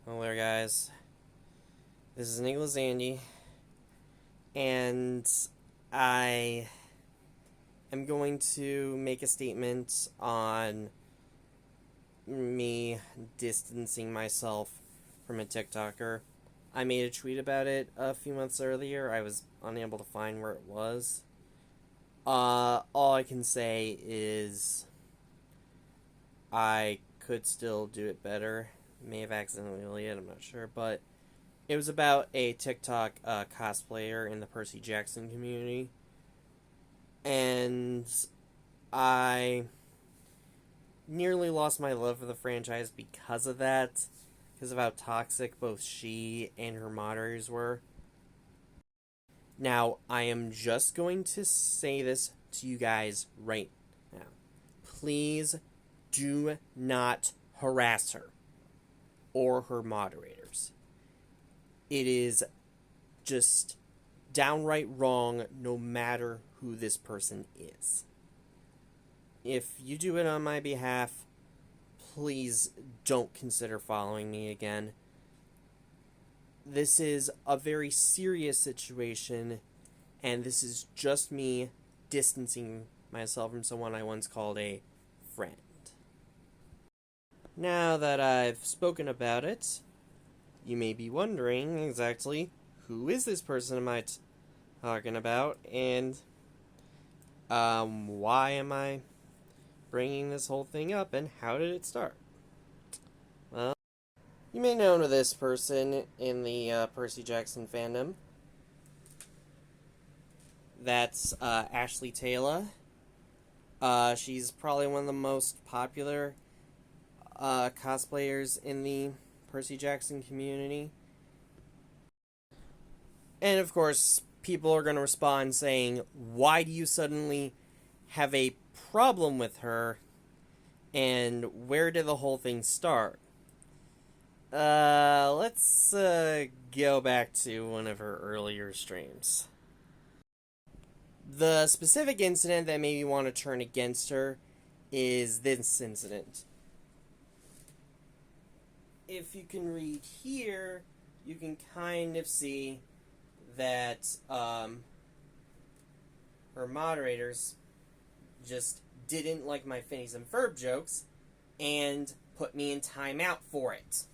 Hello there, guys. This is Nicholas Andy, and I am going to make a statement on me distancing myself from a TikToker. I made a tweet about it a few months earlier. I was unable to find where it was. All I can say is I could still do it better. May have accidentally deleted it, I'm not sure, but it was about a TikTok cosplayer in the Percy Jackson community, and I nearly lost my love for the franchise because of that, because of how toxic both she and her moderators were. Now, I am just going to say this to you guys right now. Please do not harass her or her moderators. It is just downright wrong no matter who this person is. If you do it on my behalf, please don't consider following me again. This is a very serious situation, and this is just me distancing myself from someone I once called a friend. Now that I've spoken about it, you may be wondering exactly who is this person am I talking about, and why am I bringing this whole thing up, and how did it start? Well, you may know this person in the Percy Jackson fandom. That's Ashlee Tayla. She's probably one of the most popular cosplayers in the Percy Jackson community. And of course, people are going to respond saying, why do you suddenly have a problem with her? And where did the whole thing start? Let's go back to one of her earlier streams. The specific incident that made me want to turn against her is this incident. If you can read here, you can kind of see that her moderators just didn't like my Phineas and Ferb jokes and put me in timeout for it.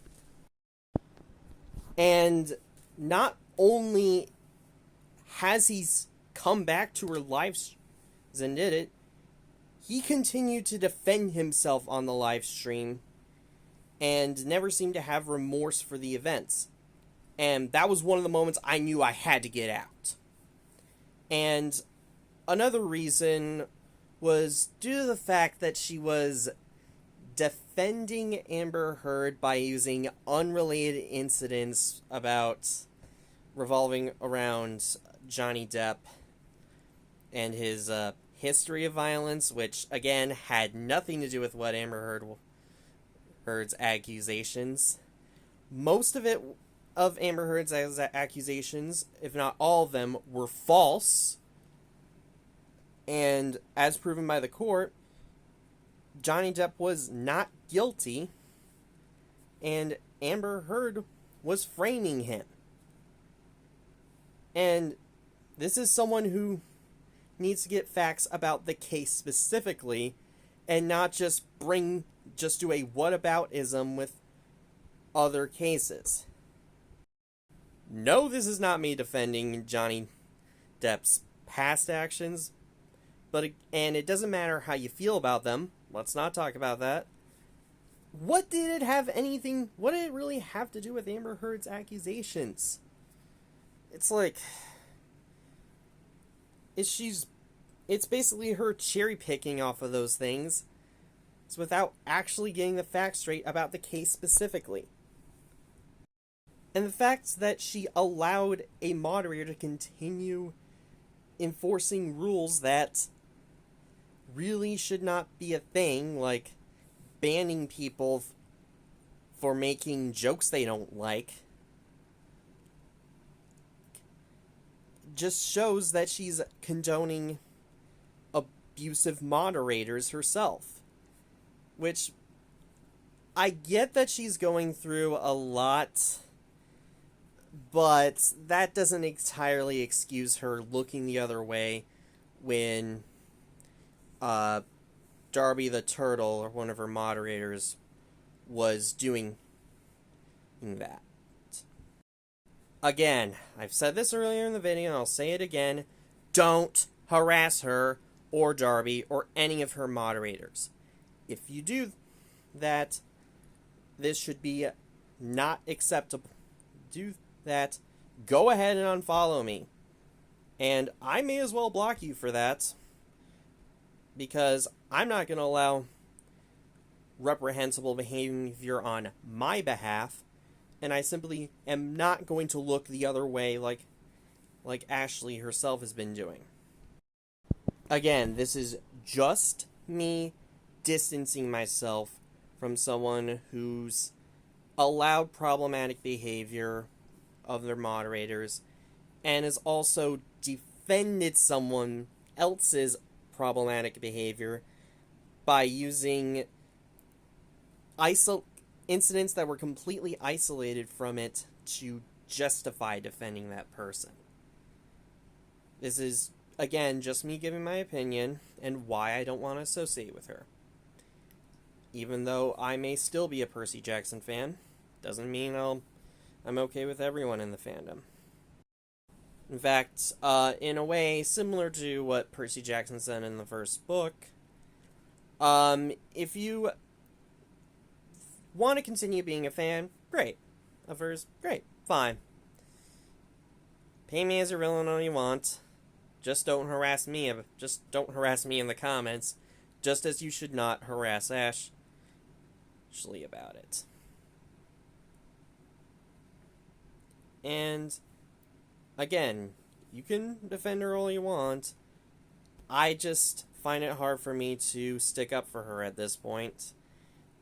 And not only has he come back to her live streams and did it, he continued to defend himself on the live stream and never seemed to have remorse for the events. And that was one of the moments I knew I had to get out. And another reason was due to the fact that she was defending Amber Heard by using unrelated incidents about revolving around Johnny Depp and his history of violence, which again had nothing to do with what Amber Heard's accusations. Most of Amber Heard's accusations, if not all of them, were false. And as proven by the court, Johnny Depp was not guilty, and Amber Heard was framing him. And this is someone who needs to get facts about the case specifically, and not just do a whataboutism with other cases. No, this is not me defending Johnny Depp's past actions, and it doesn't matter how you feel about them. Let's not talk about that. What did it really have to do with Amber Heard's accusations? It's like, it's basically her cherry picking off of those things. It's without actually getting the facts straight about the case specifically. And the fact that she allowed a moderator to continue enforcing rules that really should not be a thing, like banning people for making jokes they don't like, just shows that she's condoning abusive moderators herself. Which I get that she's going through a lot, but that doesn't entirely excuse her looking the other way when uh, Darby the Turtle, or one of her moderators, was doing that. Again, I've said this earlier in the video and I'll say it again. Don't harass her or Darby or any of her moderators. If you do that, this should be not acceptable. Do that, go ahead and unfollow me. And I may as well block you for that, because I'm not going to allow reprehensible behavior on my behalf, and I simply am not going to look the other way like Ashlee herself has been doing. Again, this is just me distancing myself from someone who's allowed problematic behavior of their moderators and has also defended someone else's problematic behavior by using incidents that were completely isolated from it to justify defending that person. This is, again, just me giving my opinion and why I don't want to associate with her. Even though I may still be a Percy Jackson fan, doesn't mean I'm okay with everyone in the fandom. In fact, in a way similar to what Percy Jackson said in the first book, if you want to continue being a fan, great. Of hers, great, fine. Pay me as a villain all you want. Just don't harass me. Just don't harass me in the comments. Just as you should not harass Ashlee about it. And again, you can defend her all you want. I just find it hard for me to stick up for her at this point,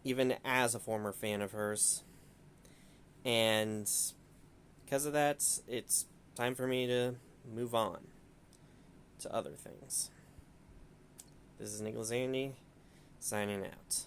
even as a former fan of hers. And because of that, it's time for me to move on to other things. This is Nicholas Andy, signing out.